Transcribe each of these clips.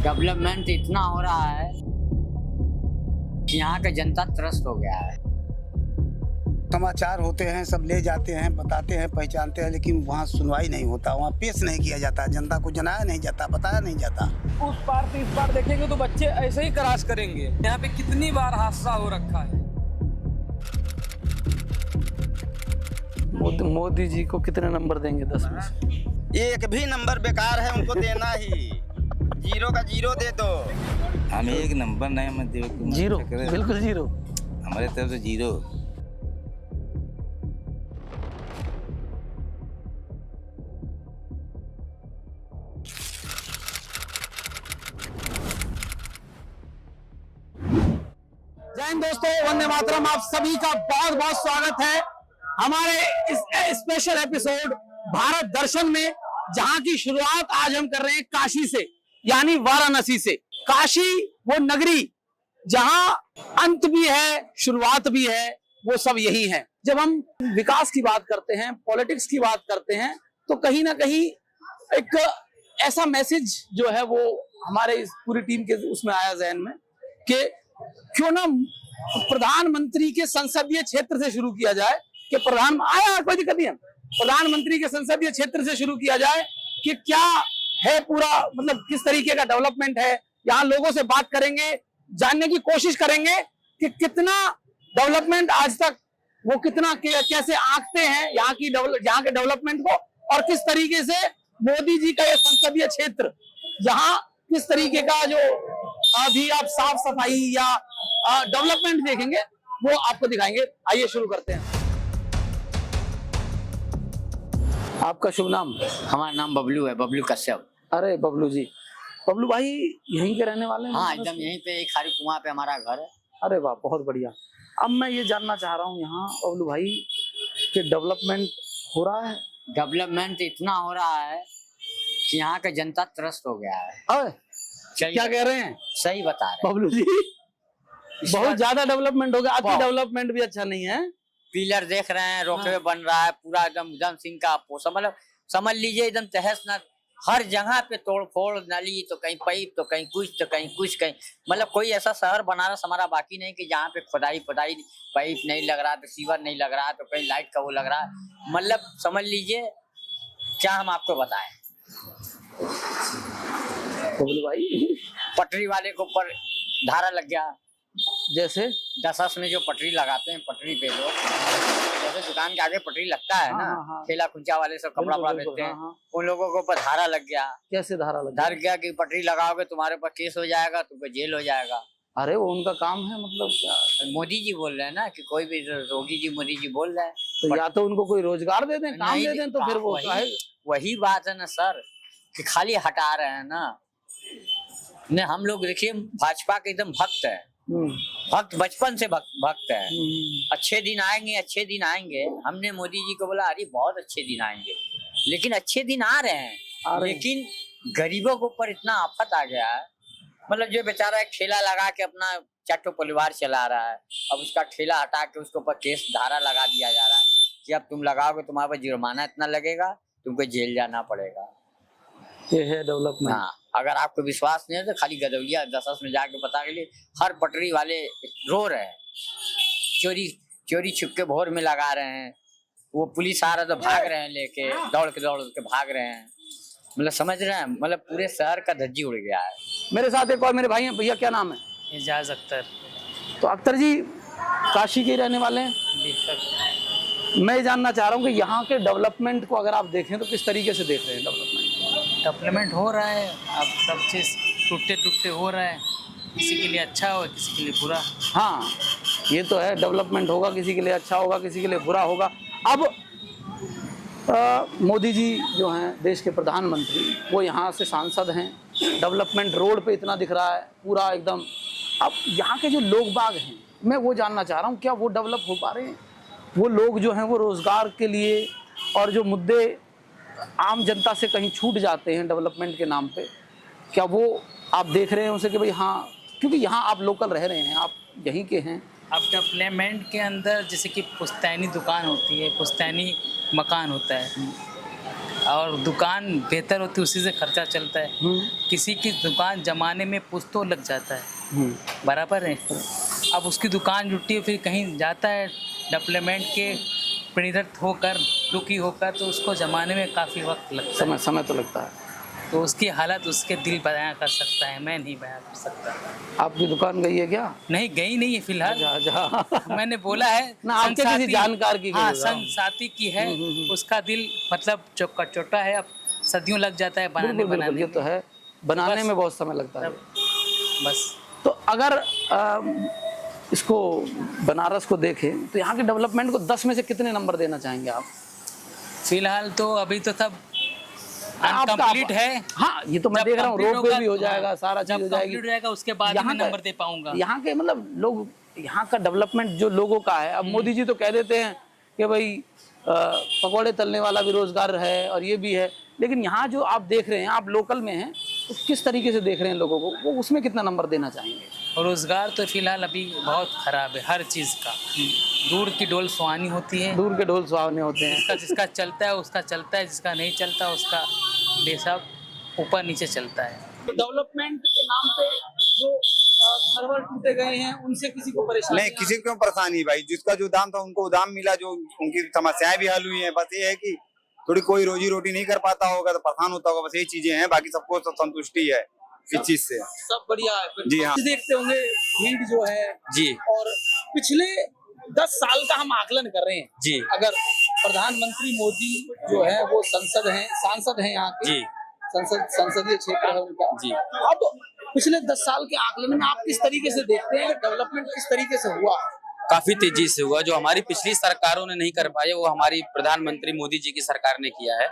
Development इतना हो रहा है कि यहाँ का जनता त्रस्त हो गया है। समाचार होते हैं, सब ले जाते हैं, बताते हैं, पहचानते हैं, लेकिन वहाँ सुनवाई नहीं होता, वहाँ पेश नहीं किया जाता, जनता को जनाया नहीं जाता, बताया नहीं जाता। उस पार से इस पार देखेंगे तो बच्चे ऐसे ही क्रॉस करेंगे। यहाँ पे कितनी बार हादसा हो रखा है। मोदी जी को कितने नंबर देंगे 10 में से? एक भी नंबर बेकार है, उनको देना ही 0 का 0 दे दो। हम एक नंबर नहीं मत दे, जीरो, बिल्कुल जीरो। हमारे तरफ से 0। जय हिंद दोस्तों, वंदे मातरम। आप सभी का बहुत बहुत स्वागत है हमारे इस स्पेशल एपिसोड भारत दर्शन में, जहां की शुरुआत आज हम कर रहे हैं काशी से, यानी वाराणसी से। काशी वो नगरी जहां अंत भी है, शुरुआत भी है, वो सब यही है। जब हम विकास की बात करते हैं, पॉलिटिक्स की बात करते हैं, तो कहीं ना कहीं एक ऐसा मैसेज जो है वो हमारे इस पूरी टीम के उसमें आया जहन में कि क्यों ना प्रधानमंत्री के संसदीय क्षेत्र से शुरू किया जाए। कि कोई दिक्कत नहीं है, प्रधानमंत्री के संसदीय क्षेत्र से शुरू किया जाए कि क्या है पूरा, मतलब किस तरीके का डेवलपमेंट है। यहाँ लोगों से बात करेंगे, जानने की कोशिश करेंगे कि कितना डेवलपमेंट आज तक वो कितना कैसे आंकते हैं यहाँ के डेवलपमेंट को, और किस तरीके से मोदी जी का ये संसदीय क्षेत्र यहाँ किस तरीके का जो अभी आप साफ सफाई या डेवलपमेंट देखेंगे वो आपको दिखाएंगे। आइए शुरू करते हैं। आपका शुभ नाम? हमारा नाम बबलू है, बबलू कश्यप। अरे बबलू जी, बबलू भाई यहीं के रहने वाले हैं? हाँ, एकदम यहीं पे एक खारी कुआं पे हमारा घर है। अरे वाह, बहुत बढ़िया। अब मैं ये जानना चाह रहा हूँ यहाँ बबलू भाई कि डेवलपमेंट हो रहा है? डेवलपमेंट इतना हो रहा है कि यहाँ का जनता त्रस्त हो गया है। अरे क्या कह रहे हैं? सही बता रहे हैं बबलू जी, बहुत ज्यादा डेवलपमेंट हो गया। आपकी डेवलपमेंट भी अच्छा नहीं है। पिलर देख रहे हैं, रोपवे बन रहा है पूरा एकदम उधम सिंह का पोसा, मतलब समझ लीजिए एकदम तहस नहस। हर जगह पे तोड़ फोड़, नली तो कहीं पाइप, तो कहीं कुछ, तो कहीं कुछ, कहीं मतलब कोई ऐसा शहर बनारस हमारा बाकी नहीं कि जहाँ पे खुदाई पाइप नहीं लग रहा, तो सीवर नहीं लग रहा, तो कहीं लाइट का वो लग रहा है। मतलब समझ लीजिए, क्या हम आपको बताएं। बबलू भाई, पटरी वाले को ऊपर धारा लग गया, जैसे 10 में जो पटरी लगाते हैं, पटरी पे लोग जैसे दुकान के आगे पटरी लगता है ना, हाँ। ठेला खुंचा वाले सब कपड़ा वपड़ा बेचते हैं, उन लोगों के ऊपर धारा लग गया। कैसे धारा लग डर गया कि पटरी लगाओगे तुम्हारे ऊपर केस हो जाएगा, तुमको जेल हो जाएगा। अरे वो उनका काम है, मतलब क्या? मोदी जी बोल रहे हैं ना कि कोई भी योगी जी, मोदी जी बोल रहे हैं तो या तो उनको कोई रोजगार दे दें, काम नहीं, दे दें, तो फिर वो वही बात है ना सर, कि खाली हटा रहे हैं ना। ने हम लोग देखिए भाजपा के एकदम भक्त है, भक्त बचपन से भक्त है। अच्छे दिन आएंगे, अच्छे दिन आएंगे। हमने मोदी जी को बोला अरे बहुत अच्छे दिन आएंगे, लेकिन अच्छे दिन आ रहे हैं, लेकिन गरीबों के ऊपर इतना आफत आ गया है। मतलब जो बेचारा एक ठेला लगा के अपना चाटो परिवार चला रहा है, अब उसका ठेला हटा के उसके ऊपर केस धारा लगा दिया जा रहा है कि अब तुम लगाओगे तुम्हारे पर जुर्माना इतना लगेगा, तुमको जेल जाना पड़ेगा। ये है डेवलपमेंट। हाँ, अगर आपको विश्वास नहीं है तो खाली गदौलिया 10 में जाके पता के लिए, हर पटरी वाले रो रहे हैं, चोरी छुप के भोर में लगा रहे हैं। वो पुलिस आ रहा तो भाग रहे हैं, लेके दौड़ के भाग रहे हैं। मतलब समझ रहे हैं, मतलब पूरे शहर का धज्जी उड़ गया है। मेरे साथ एक और मेरे भाई हैं। भैया क्या नाम है? एजाज अख्तर। तो अख्तर जी काशी के रहने वाले हैं। मैं जानना चाह रहा हूँ कि यहाँ के डेवलपमेंट को अगर आप देखें तो किस तरीके से देख रहे हैं? डेवलपमेंट हो रहा है, अब सब चीज़ टूटे हो रहा है, किसी के लिए अच्छा हो, किसी के लिए बुरा। हाँ, ये तो है, डेवलपमेंट होगा, किसी के लिए अच्छा होगा, किसी के लिए बुरा होगा। अब मोदी जी जो हैं देश के प्रधानमंत्री, वो यहाँ से सांसद हैं। डेवलपमेंट रोड पे इतना दिख रहा है पूरा एकदम। अब यहाँ के जो लोग बाग हैं, मैं वो जानना चाह रहा हूँ, क्या वो डेवलप हो पा रहे हैं? वो लोग जो हैं वो रोज़गार के लिए, और जो मुद्दे आम जनता से कहीं छूट जाते हैं डेवलपमेंट के नाम पे, क्या वो आप देख रहे हैं उसे कि भाई हाँ, क्योंकि यहाँ आप लोकल रह रहे हैं, आप यहीं के हैं। अब डेवलपमेंट के अंदर जैसे कि पुश्तैनी दुकान होती है, पुश्तैनी मकान होता है, और दुकान बेहतर होती है, उसी से खर्चा चलता है। किसी की दुकान जमाने में पुश्तों लग जाता है, बराबर है। अब उसकी दुकान जुटी है, फिर कहीं जाता है डेवलपमेंट के प्रेरित होकर, दुखी होकर, तो उसको जमाने में काफ़ी वक्त लगता है। समय तो लगता है। तो उसकी हालत उसके दिल बयां कर सकता है, मैं नहीं बयां कर सकता। आपकी दुकान गई है क्या? नहीं, गई नहीं है फिलहाल। मैंने बोला है ना, आपके किसी जानकार की हाँ, गई होगा। संग साथी की है। उसका दिल मतलब छोटा है, अब सदियों लग जाता है बनाने बिल्कुल, ये तो है, बनाने बस। में बहुत समय लगता है। बस तो अगर इसको बनारस को देखें तो यहाँ के डेवलपमेंट को 10 में से कितने नंबर देना चाहेंगे आप? फिलहाल तो अभी तो सब आपका- अनकम्प्लीट है। हाँ, ये तो मैं जब देख रहा हूँ, complete रोप वे होगा- भी हो जाएगा, हाँ, सारा चीज जब हो जाएगी। complete हो जाएगा उसके बाद ही मैं का- नंबर दे पाऊंगा। यहाँ के मतलब लोग, यहाँ का डेवलपमेंट जो लोगों का है, अब मोदी जी तो कह देते हैं कि भाई पकौड़े तलने वाला भी रोजगार है और ये भी है, लेकिन यहाँ जो आप देख रहे हैं, आप लोकल में हैं, तो किस तरीके से देख रहे हैं लोगों को, वो उसमें कितना नंबर देना चाहेंगे? रोजगार तो फिलहाल अभी बहुत खराब है, हर चीज़ का। दूर की डोल सुहानी होती है, दूर के ढोल सुहावने होते हैं। जिसका चलता है उसका चलता है, जिसका नहीं चलता उसका बेशक ऊपर नीचे चलता है। डेवलपमेंट के नाम पे जो घर टूटे गए हैं, उनसे किसी को परेशानी नहीं, किसी को क्यों परेशानी भाई, जिसका जो दाम था उनको दाम मिला, जो उनकी समस्याएं भी हल हुई हैं। बस ये है कि थोड़ी कोई रोजी रोटी नहीं कर पाता होगा तो परेशान होता होगा, बस यही चीजें हैं। बाकी सबको तो संतुष्टि है इस चीज से। सब बढ़िया है। फिर जी हाँ। देखते होंगे भीड़ जो है जी और पिछले 10 साल का हम आकलन कर रहे हैं। जी अगर प्रधानमंत्री मोदी जो है वो सांसद हैं यहाँ के, जी संसदीय क्षेत्र है उनका। जी। अब पिछले 10 साल के आकलन में आप किस तरीके से देखते हैं, डेवलपमेंट किस तरीके से हुआ? काफी तेजी से हुआ। जो हमारी पिछली सरकारों ने नहीं कर पाई, वो हमारी प्रधानमंत्री मोदी जी की सरकार ने किया है।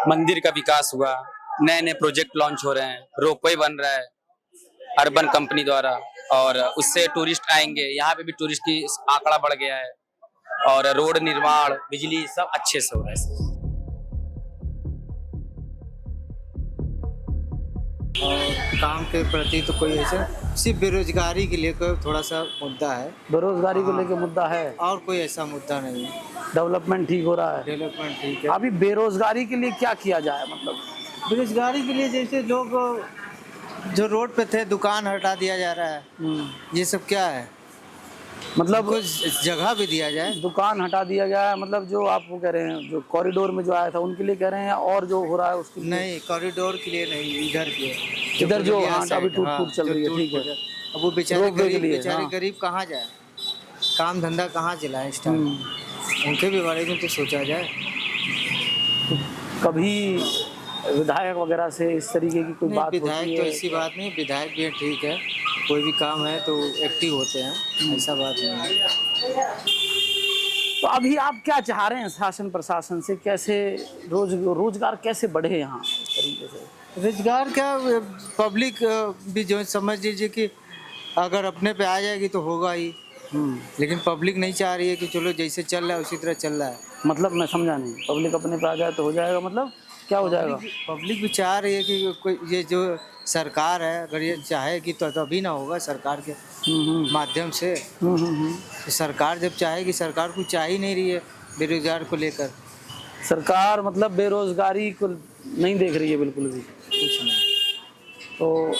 मंदिर का विकास हुआ, नए नए प्रोजेक्ट लॉन्च हो रहे हैं, रोपवे बन रहा है अर्बन कंपनी द्वारा, और उससे टूरिस्ट आएंगे। यहाँ पे भी टूरिस्ट की आंकड़ा बढ़ गया है, और रोड निर्माण, बिजली सब अच्छे से हो रहा है। काम के प्रति तो कोई ऐसा, सिर्फ बेरोजगारी के लिए कोई थोड़ा सा मुद्दा है। बेरोजगारी को लेकर मुद्दा है, और कोई ऐसा मुद्दा नहीं है। डेवलपमेंट ठीक हो रहा है। डेवलपमेंट ठीक है। अभी बेरोजगारी के लिए क्या किया जाए? मतलब बेरोजगारी के लिए जैसे लोग जो रोड पे थे, दुकान हटा दिया जा रहा है, ये सब क्या है? मतलब कुछ जगह भी दिया जाए। दुकान हटा दिया गया है, मतलब जो आप वो कह रहे हैं, जो कॉरिडोर में जो आया था उनके लिए कह रहे हैं, और जो हो रहा है उसके लिए? नहीं, कॉरिडोर के लिए नहीं, इधर के इधर जो पुलिया हाँ साइड, अभी टूट चल रही है, ठीक है। अब वो बेचारे रोपवे के लिए, हाँ। गरीब कहाँ जाए, काम धंधा कहाँ चलाए इस टाइम? उनके भी बारे में तो सोचा जाए। कभी विधायक वगैरह से इस तरीके की कोई बात होती विधायक है? तो ऐसी बात नहीं, विधायक भी ठीक है, कोई भी काम है तो एक्टिव होते हैं, ऐसा बात नहीं है। तो अभी आप क्या चाह रहे हैं शासन प्रशासन से? कैसे रोजगार कैसे बढ़े यहाँ इस तरीके से? रोजगार क्या, पब्लिक भी जो समझ लीजिए कि अगर अपने पे आ जाएगी तो होगा ही, लेकिन पब्लिक नहीं चाह रही है कि चलो जैसे चल रहा है उसी तरह चल रहा है। मतलब मैं समझा नहीं, पब्लिक अपने पे आ जाए तो हो जाएगा, मतलब क्या हो जाएगा? पब्लिक भी चाह रही है कि कोई ये जो सरकार है, अगर ये चाहेगी तो तभी ना होगा सरकार के माध्यम से। तो सरकार जब चाहेगी, सरकार को चाह ही नहीं रही है बेरोजगार को लेकर। सरकार मतलब बेरोजगारी को नहीं देख रही है बिल्कुल भी, कुछ नहीं। तो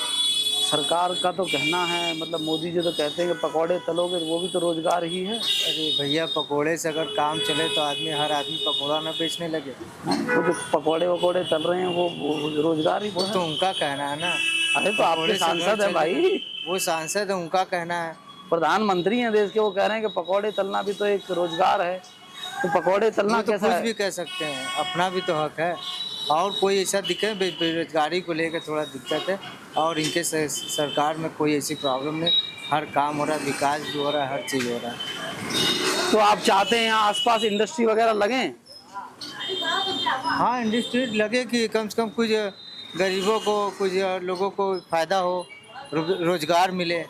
सरकार का तो कहना है, मतलब मोदी जी तो कहते हैं कि पकौड़े तलोगे तो वो भी तो रोजगार ही है। अरे भैया, पकोड़े से अगर काम चले तो हर आदमी पकोड़ा ना बेचने लगे। वो जो पकौड़े वकौड़े तल रहे हैं वो रोजगार ही वो तो उनका कहना है ना। अरे तो आपके पकोड़े से सांसद घर है भाई, वो सांसद है, उनका कहना है। प्रधानमंत्री हैं देश के, वो कह रहे हैं कि पकौड़े तलना भी तो एक रोजगार है, तो पकौड़े तलना वो तो कैसा कुछ है? भी कह सकते हैं, अपना भी तो हक है। और कोई ऐसा दिक्कत, बेरोजगारी को लेकर थोड़ा दिक्कत है, और इनके सरकार में कोई ऐसी प्रॉब्लम नहीं, हर काम हो रहा है, विकास भी हो रहा है, हर चीज़ हो रहा है। तो आप चाहते हैं यहाँ आसपास इंडस्ट्री वगैरह लगें? हाँ, इंडस्ट्री लगे कि कम से कम कुछ गरीबों को, कुछ लोगों को फ़ायदा हो, रोजगार मिले।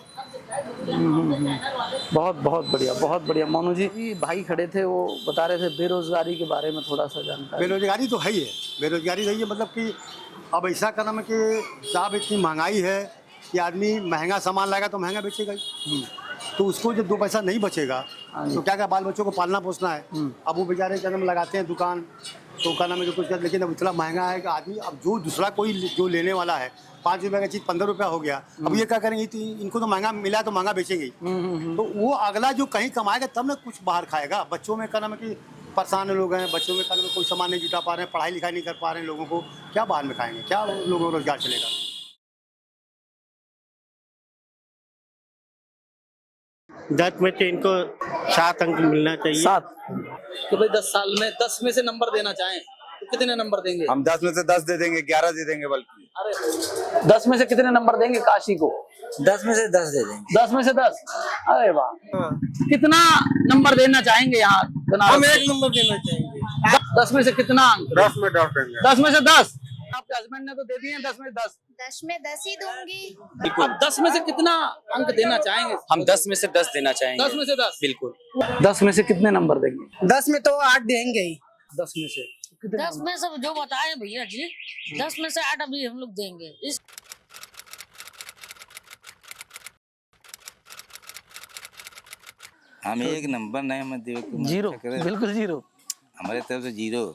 बहुत बहुत बढ़िया, बहुत बढ़िया। मोनू जी भाई खड़े थे, वो बता रहे थे बेरोजगारी के बारे में थोड़ा सा जानकारी। बेरोजगारी तो है ही है, बेरोजगारी रही है, मतलब कि अब ऐसा कदम है कि साहब इतनी महंगाई है कि आदमी महंगा सामान लाएगा तो महंगा बेचेगा ही, तो उसको जब 2 पैसा नहीं बचेगा तो क्या क्या बाल बच्चों को पालना पोसना है। अब वो बेचारे कदम लगाते हैं दुकान, तो क्या नाम है कि कुछ लेकिन अब इतना महंगा है कि आदमी अब जो दूसरा कोई जो लेने वाला है 5 रुपए का चीज 15 रुपया हो गया। अब ये क्या करेंगे, तो इनको तो महंगा मिला तो महंगा बेचेंगे ही। तो वो अगला जो कहीं कमाएगा तब ना कुछ बाहर खाएगा। बच्चों में क्या नाम है कि परेशान लोग हैं, बच्चों में क्या नाम है कोई सामान नहीं जुटा पा रहे हैं, पढ़ाई लिखाई नहीं कर पा रहे हैं, लोगों को क्या बाहर में खाएंगे, क्या लोगों को रोजगार चलेगा। दस में से इनको 7 अंक मिलना चाहिए। 7। तो भाई 10 साल में 10 में से नंबर देना चाहें तो कितने नंबर देंगे? हम 10 में से 10 दे देंगे, 11 दे देंगे बल्कि। अरे 10 में से कितने नंबर देंगे काशी को? 10 में से 10 दे देंगे। 10 में से 10। अरे वाह, कितना नंबर देना चाहेंगे यहाँ? हम 1 नंबर देना चाहेंगे। 10 में से कितना? 10 में 10 देंगे। 10 में से 10। आपके हस्बैंड ने तो दे दिए 10 में 10। 10 में 10 ही दूंगी। अब 10 में से कितना अंक देना चाहेंगे? हम 10 में से 10 देना चाहेंगे। 10 में से 10 बिल्कुल। 10 में से कितने नंबर देंगे? 10 में तो 8 देंगे ही। 10 में से 10 में सब जो बताए भैया जी, 10 में से 8 अभी हम लोग देंगे। इस हम एक नंबर नहीं मत देवे। 0, बिल्कुल 0। हमारे तरफ से 0।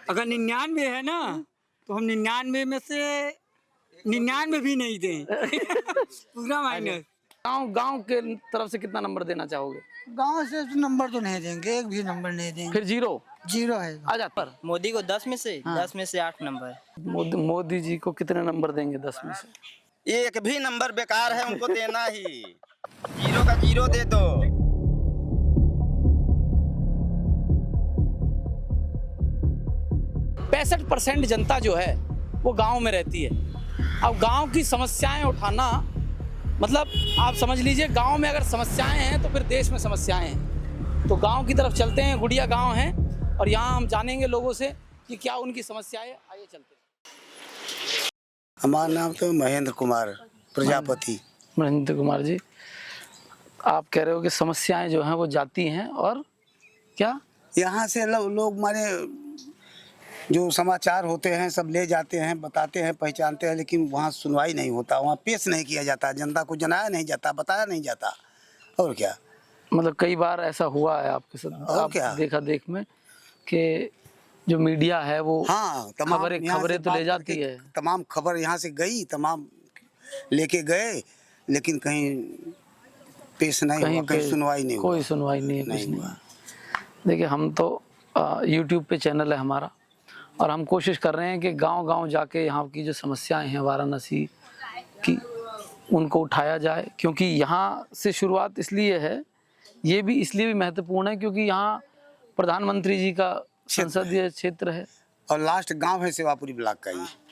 अगर 99 है ना तो हम 99 में से 99 भी नहीं दें। पूरा माइनस। गांव के तरफ से कितना नंबर देना चाहोगे? गांव से नंबर तो नहीं देंगे, एक भी नंबर नहीं देंगे। फिर 0 है। आजा पर मोदी को 10 में से 10 में से 8 नंबर। मोदी जी को कितने नंबर देंगे 10 में से? एक भी नंबर बेकार है, उनको देना ही 0 का 0 दे दो। 65% जनता जो है वो गांव में रहती है। अब गांव की समस्याएं उठाना मतलब आप समझ लीजिए, गांव में अगर समस्याएं हैं तो फिर देश में समस्याएं हैं। तो गांव की तरफ चलते हैं, गुड़िया गांव है और यहाँ हम जानेंगे लोगों से कि क्या उनकी समस्याएं। आइए चलते हैं। हमारा नाम तो महेंद्र कुमार प्रजापति। महेंद्र कुमार जी, आप कह रहे हो कि समस्याएं जो हैं वो जाती हैं और क्या यहाँ से लोग माने जो समाचार होते हैं सब ले जाते हैं, बताते हैं, पहचानते हैं, लेकिन वहाँ सुनवाई नहीं होता, वहाँ पेश नहीं किया जाता, जनता को जनाया नहीं जाता, बताया नहीं जाता। और क्या मतलब कई बार ऐसा हुआ है आपके साथ? और आप क्या देखा देख में कि जो मीडिया है वो हाँ खबरें तो ले जाती है, तमाम खबर यहाँ से गई, तमाम लेके गए, लेकिन कहीं पेश नहीं हुआ, कहीं सुनवाई नहीं हुआ, कोई सुनवाई नहीं है, कुछ नहीं हुआ। देखिए, हम तो YouTube पे चैनल है हमारा और हम कोशिश कर रहे हैं कि गांव-गांव जाके यहाँ की जो समस्याएं हैं वाराणसी की उनको उठाया जाए, क्योंकि यहाँ से शुरुआत इसलिए है, ये भी इसलिए भी महत्वपूर्ण है क्योंकि यहाँ प्रधानमंत्री जी का संसदीय क्षेत्र है और लास्ट गांव है सेवापुरी ब्लॉक का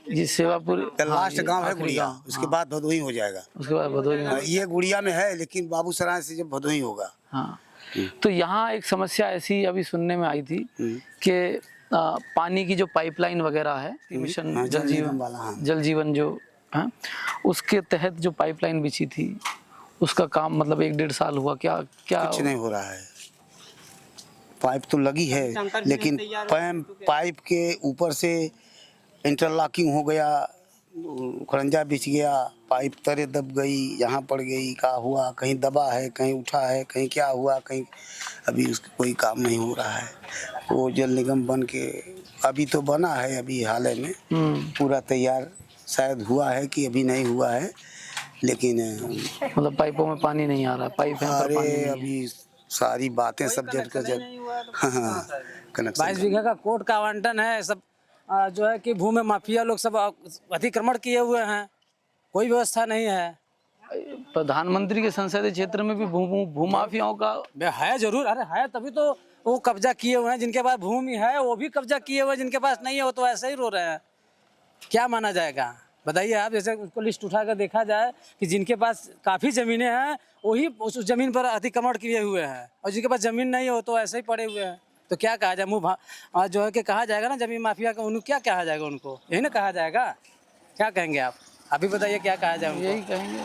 ये सेवापुरी। लास्ट गांव है गुड़िया, उसके बाद भदोही हो जाएगा। उसके बाद भदोही ये गुड़िया में है, लेकिन बाबूसराय से जब भदोही होगा। हाँ, तो यहाँ एक समस्या ऐसी अभी सुनने में आई थी कि पानी की जो पाइपलाइन वगैरह है, मिशन जल जीवन जो है, उसके तहत जो पाइपलाइन बिछी थी उसका काम मतलब 1-1.5 साल हुआ, क्या कुछ नहीं हो रहा है। पाइप तो लगी है, लेकिन पाइप के ऊपर से इंटरलॉकिंग हो गया, खरंजा बिछ गया, पाइप तरे दब गई, यहाँ पड़ गई, क्या हुआ, कहीं दबा है, कहीं उठा है, कहीं क्या हुआ, कहीं अभी उसका कोई काम नहीं हो रहा है। वो जल निगम बन के अभी तो बना है, अभी हाल में पूरा तैयार शायद हुआ है कि अभी नहीं हुआ है, लेकिन मतलब पाइपों में पानी नहीं आ रहा, पाइप है पर पानी नहीं है। अभी सारी बातें सब जल कर जब 22 बीघा का कोर्ट का आवंटन है, सब जो है कि भूमि माफिया लोग सब अतिक्रमण किए हुए हैं, कोई व्यवस्था नहीं है। प्रधानमंत्री के संसदीय क्षेत्र में भी भूमाफियाओं का है जरूर, अरे है तभी तो वो कब्जा किए हुए हैं। जिनके पास भूमि है वो भी कब्जा किए हुए हैं, जिनके पास नहीं है वो तो ऐसे ही रो रहे हैं। क्या माना जाएगा बताइए आप? जैसे उसको लिस्ट उठाकर देखा जाए कि जिनके पास काफ़ी ज़मीनें हैं वही उस ज़मीन पर अतिक्रमण किए हुए हैं, और जिनके पास ज़मीन नहीं हो तो ऐसे ही पड़े हुए हैं। तो क्या कहा जाए, मुँह जो है कि कहा जाएगा ना जमीन माफिया का, उनको क्या कहा जाएगा? उनको यही ना कहा जाएगा। क्या कहेंगे आप? अभी बताइए क्या कहा जाए? यही कहेंगे।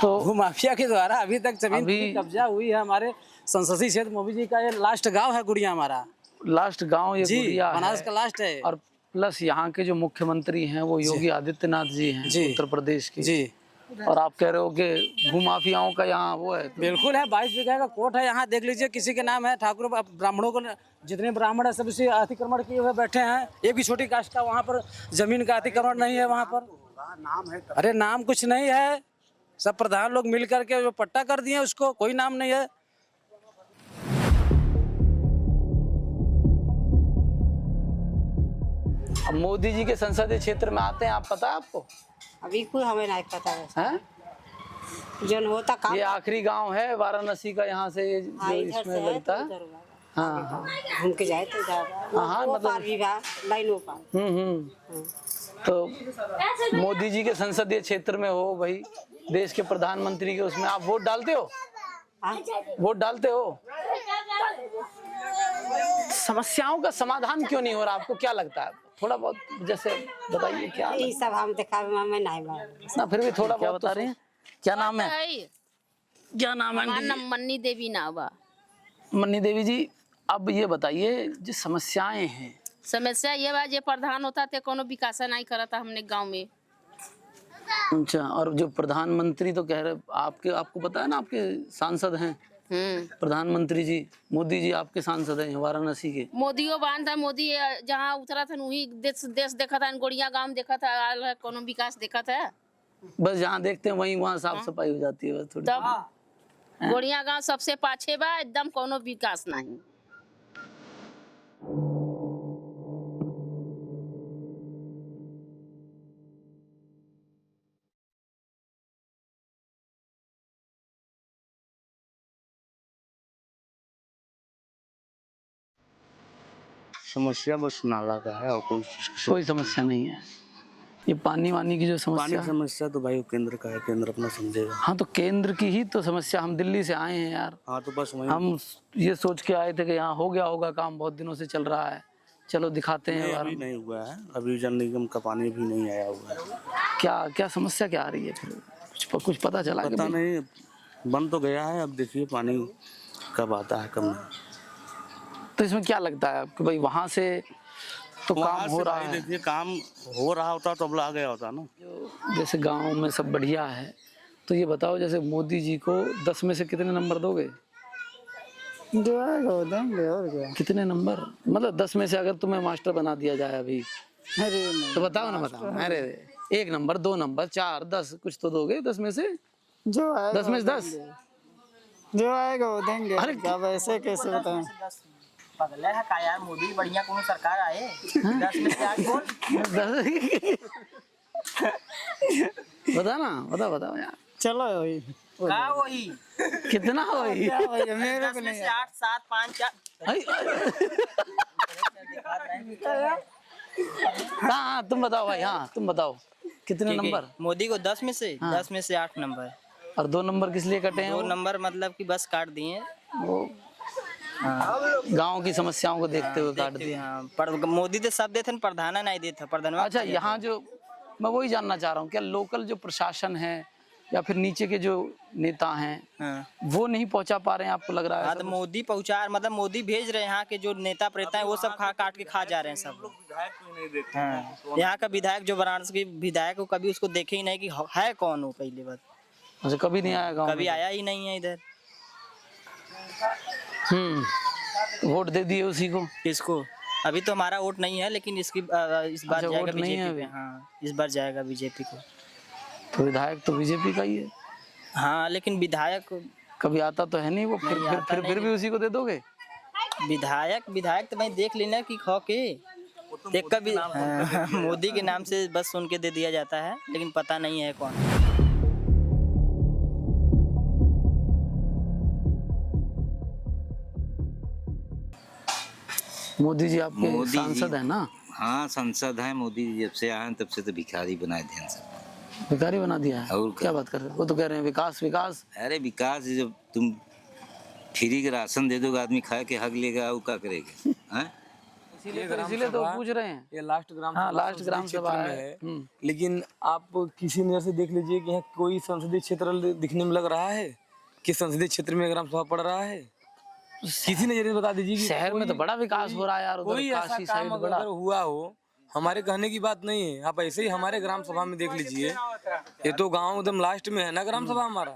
तो भू माफिया के द्वारा अभी तक जमीन की कब्जा हुई है। हमारे संसदीय क्षेत्र मोदी जी का ये लास्ट गाँव है गुड़िया, हमारा लास्ट गाँव ये गुड़िया है, बनारस का लास्ट है। और प्लस यहाँ के जो मुख्यमंत्री हैं वो योगी आदित्यनाथ जी हैं उत्तर प्रदेश के जी, और आप कह रहे हो कि भूमाफियाओं का यहाँ वो है। बिल्कुल है, 22 बीघा का कोर्ट है यहाँ, देख लीजिए किसी के नाम है, ठाकुर ब्राह्मणों को, जितने ब्राह्मण है सब इसे अतिक्रमण किए हुए बैठे हैं। एक भी छोटी कास्ट का वहाँ पर जमीन का अतिक्रमण नहीं है वहाँ पर। नाम है अरे नाम कुछ नहीं है, सब प्रधान लोग मिल करके जो पट्टा कर दिए उसको, कोई नाम नहीं है। अब मोदी जी के संसदीय क्षेत्र में आते हैं, आप पता है आपको? अभी कोई हमें नहीं पता है? जन होता काम। ये आखिरी गांव है वाराणसी का, यहाँ से जो इसमें लगता है। हाँ घूम के जाए तो हाँ मतलब लाइनों पर। तो मोदी जी के संसदीय क्षेत्र में हो भाई, देश के प्रधानमंत्री के उसमें आप वोट डालते हो? वोट डालते हो? समस्याओं का समाधान क्यों नहीं हो रहा, आपको क्या लगता है? थोड़ा बहुत जैसे बताइए क्या। ये सब हम देखा में नहीं ना, फिर भी थोड़ा बहुत बता रहे हैं। क्या नाम है? क्या नाम है? मन्नी देवी नाम है। मन्नी देवी जी, अब ये बताइए जो समस्याएं हैं। समस्या ये बा, जो प्रधान होता थे कोनो विकास नहीं करता हमने गांव में। अच्छा, और जो प्रधानमंत्री तो कह रहे, आपको पता है ना, आपके सांसद हैं प्रधानमंत्री जी, मोदी जी आपके सांसद हैं वाराणसी के। मोदियो बांध था, मोदी जहाँ उतरा था वही देश देखा था, गोड़िया गांव देखा था, कोनो विकास देखा था। बस जहाँ देखते हैं वहीं वहाँ साफ सफाई हो जाती है बस थोड़ी। तब गोड़िया गांव सबसे पाछे बा, एकदम कोनो विकास नहीं। समस्या बस नाला का है और कोई समस्या नहीं है। ये पानी वानी की जो समस्या, समस्या तो भाई केंद्र का है, केंद्र अपना समझेगा। हाँ तो केंद्र की ही तो समस्या, हम दिल्ली से आए हैं यार। हाँ तो बस हम ये सोच के आए थे कि यहाँ हो गया होगा काम, बहुत दिनों से चल रहा है, चलो दिखाते हैं। अभी नहीं हुआ है, अभी जल निगम का पानी भी नहीं आया हुआ है। क्या क्या समस्या क्या आ रही है फिर? कुछ पता चला? पता नहीं, बंद तो गया है, अब देखिए पानी कब आता है कब नहीं। तो इसमें क्या लगता है कि भाई वहाँ से तो काम हो रहा है? देखिए काम हो रहा होता तो अब आ गया होता ना। जैसे गांव में सब बढ़िया है, तो ये बताओ जैसे मोदी जी को 10 में से कितने नंबर दोगे? जो आएगा वो देंगे, और क्या। कितने नंबर? मतलब 10 में से अगर तुम्हें मास्टर बना दिया जाए अभी, तो बताओ ना, बताओ। अरे 1 नंबर, 2 नंबर, 4, 10 कुछ तो दोगे 10 में से? जो आएगा 10 में से 10 जो आएगा वो देंगे। अरे अब ऐसे कैसे बताएं? पगला है का यार, मोदी बढ़िया कोनो सरकार आए 10 में से 8 बोल। बता ना, बताओ यार। चलो वही का वही कितना वही? मेरे को 10 में से 8 7 5 4। हाँ तुम बताओ भाई, हाँ तुम बताओ कितने नंबर? मोदी को 10 में से 10 में से 8 नंबर। और 2 नंबर किस लिए कटे हैं? 2 नंबर मतलब कि बस काट दिए वो गांव की समस्याओं को देखते हुए काट दिए। हाँ, पर मोदी तो सब देते, प्रधान नहीं देता प्रधान। अच्छा, यहाँ जो मैं वही जानना चाह रहा हूँ, क्या लोकल जो प्रशासन है या फिर नीचे के जो नेता हैं वो नहीं पहुँचा पा रहे हैं, आपको लग रहा है? हाँ तो मोदी पहुँचा, मतलब मोदी भेज रहे हैं, यहाँ के जो नेता प्रेता है वो सब काट के खा जा रहे हैं सब लोग। हाँ, यहाँ का विधायक जो वाराणसी के विधायक को कभी उसको देखे ही नहीं कि है कौन हो, पहली बात। अच्छा, कभी नहीं आया गाँव? कभी आया ही नहीं है इधर। वोट दे दिए उसी को? किसको? अभी तो हमारा वोट नहीं है, लेकिन इस बार जाएगा बीजेपी पे। हाँ, इस बार जाएगा बीजेपी को। तो विधायक तो बीजेपी का ही है। हाँ, लेकिन विधायक कभी आता तो है नहीं वो, फिर भी उसी को दे दोगे? विधायक तो मैं देख लेना कि खो के एक कभी मोदी के नाम से बस सुन के दे दिया जाता है, लेकिन पता नहीं है कौन। मोदी जी आपके सांसद है ना? हाँ सांसद है। मोदी जी जब से आए तब से तो भिखारी बनाए थे सब। भिखारी बना दिया है? और क्या बात कर रहे हैं? वो तो कह रहे हैं विकास विकास। अरे विकास, जब तुम फ्री का राशन दे दोगे आदमी खा के हक लेगा, वो क्या करेगा? इसीलिए तो पूछ रहे हैं। ये लास्ट ग्राम हाँ, लास्ट ग्राम सभा है। लेकिन आप किसी नजर से देख लीजिए कि यहाँ कोई संसदीय क्षेत्र दिखने में लग रहा है कि संसदीय क्षेत्र में ग्राम सभा पड़ रहा है? किसी नजरिए से बता दीजिए कि शहर में तो बड़ा विकास हो रहा है यार, कोई ऐसा काम अगर हुआ हो हमारे कहने की बात नहीं है। आप ऐसे ही हमारे ग्राम सभा में देख लीजिए, ये तो गांव एकदम लास्ट में है ना ग्राम सभा हमारा,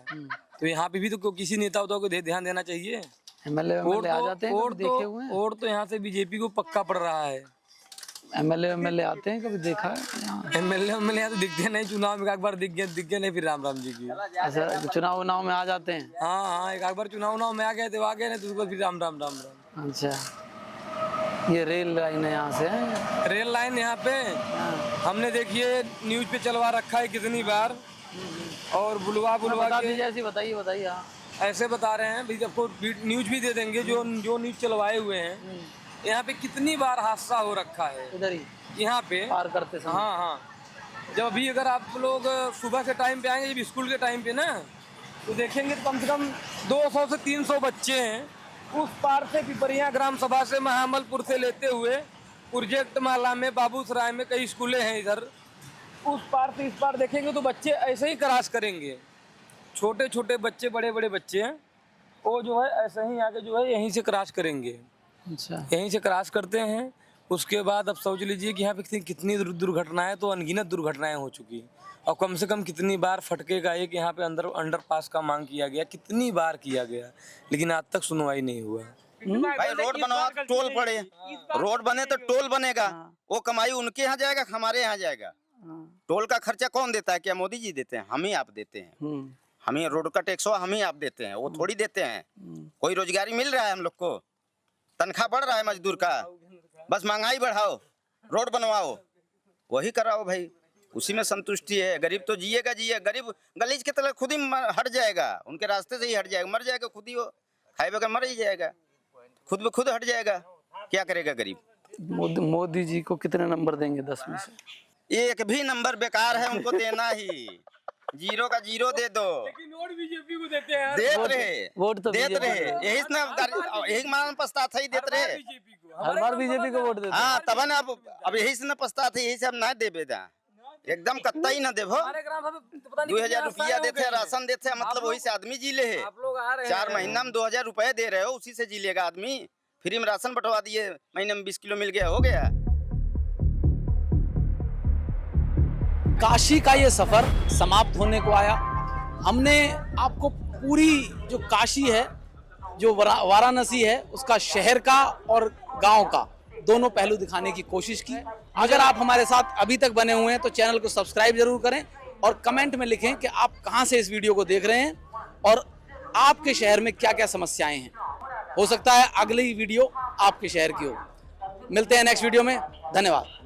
तो यहाँ पे भी तो किसी नेता उता को ध्यान देना चाहिए। एमएलए आ जाते हैं, देखे हुए हैं। और तो यहाँ से बीजेपी को पक्का पड़ रहा है। एमएलए आते हैं, कभी देखा है? एमएलए यहाँ तो दिखते नहीं, चुनाव में एक बार दिख गए नहीं, फिर राम जी की। अच्छा, चुनाव में आ जाते हैं। हाँ, एक बार चुनाव में आ गए थे, आ गए नहीं तो उसको फिर राम। अच्छा, ये रेल लाइन है यहाँ से? रेल लाइन यहाँ पे हमने देखिए न्यूज पे चलवा रखा है कितनी बार, और बुलवा के ऐसी बताइए। ऐसे बता रहे हैं भाई, आपको न्यूज भी दे देंगे जो न्यूज चलवाए हुए हैं। यहाँ पे कितनी बार हादसा हो रखा है इधर ही, यहाँ पे पार करते समय। हाँ, जब अभी अगर आप लोग सुबह के टाइम पे आएंगे, जब स्कूल के टाइम पे ना, तो देखेंगे तो कम से कम 200 से 300 बच्चे हैं उस पार से पिपरिया ग्राम सभा से महामलपुर से लेते हुए प्रोजेक्ट माला में, बाबूसराय में कई स्कूलें हैं इधर, उस पार से इस पार देखेंगे तो बच्चे ऐसे ही क्रॉस करेंगे। छोटे छोटे बच्चे, बड़े बड़े बच्चे हैं, वो जो है ऐसे ही आके जो है यहीं से क्रॉस करेंगे। अच्छा, यहीं से क्रॉस करते हैं। उसके बाद अब सोच लीजिए कि यहाँ पे कितनी दुर्घटनाएं, तो अनगिनत दुर्घटनाएं हो चुकी, और कम से कम कितनी बार फटके का एक यहाँ पे अंडरपास का मांग किया गया, कितनी बार किया गया, लेकिन आज तक सुनवाई नहीं हुआ। भाई रोड बनवा तो टोल पड़े, रोड बने तो टोल बनेगा, वो कमाई उनके यहाँ जाएगा, हमारे यहाँ जाएगा। टोल का खर्चा कौन देता है? क्या मोदी जी देते हैं? हम ही आप देते हैं। हम ही रोड का टैक्स हम ही आप देते हैं, वो थोड़ी देते हैं। कोई रोजगारी मिल रहा है हम लोग को? तनख्वाह बढ़ रहा है मजदूर का? बस महंगाई बढ़ाओ, रोड बनवाओ, वही कराओ भाई, उसी में संतुष्टि है। गरीब तो जिएगा, गरीब गलीज के तरह खुद ही हट जाएगा, उनके रास्ते से ही हट जाएगा, मर जाएगा खुद ही, वो खाए बगैर मर ही जाएगा, खुद ब खुद हट जाएगा। क्या करेगा गरीब? मोदी जी को कितने नंबर देंगे 10 में से? एक भी नंबर बेकार है, उनको देना ही 0 का 0 दे दो। लेकिन वोट बीजेपी को देते हैं, वोट तो देते रहे, यही मान पछता था ही देते रहे, हर बार बीजेपी को वोट देते। हाँ, तब ना अब यही से न पछता था, यही से अब ना देबे दा, एकदम कत्ता ही ना देवो। 2000 रुपया देते, राशन देते, मतलब वही से आदमी जी ले है। 4 महीना में 2000 रुपए दे रहे हो, उसी से जी लेगा आदमी। फ्री में राशन बंटवा दिए, महीने में 20 किलो मिल गया, हो गया। काशी का ये सफर समाप्त होने को आया। हमने आपको पूरी जो काशी है, जो वाराणसी है, उसका शहर का और गांव का दोनों पहलू दिखाने की कोशिश की। अगर आप हमारे साथ अभी तक बने हुए हैं तो चैनल को सब्सक्राइब जरूर करें और कमेंट में लिखें कि आप कहां से इस वीडियो को देख रहे हैं और आपके शहर में क्या क्या समस्याएं हैं। हो सकता है अगली वीडियो आपके शहर की हो। मिलते हैं नेक्स्ट वीडियो में। धन्यवाद।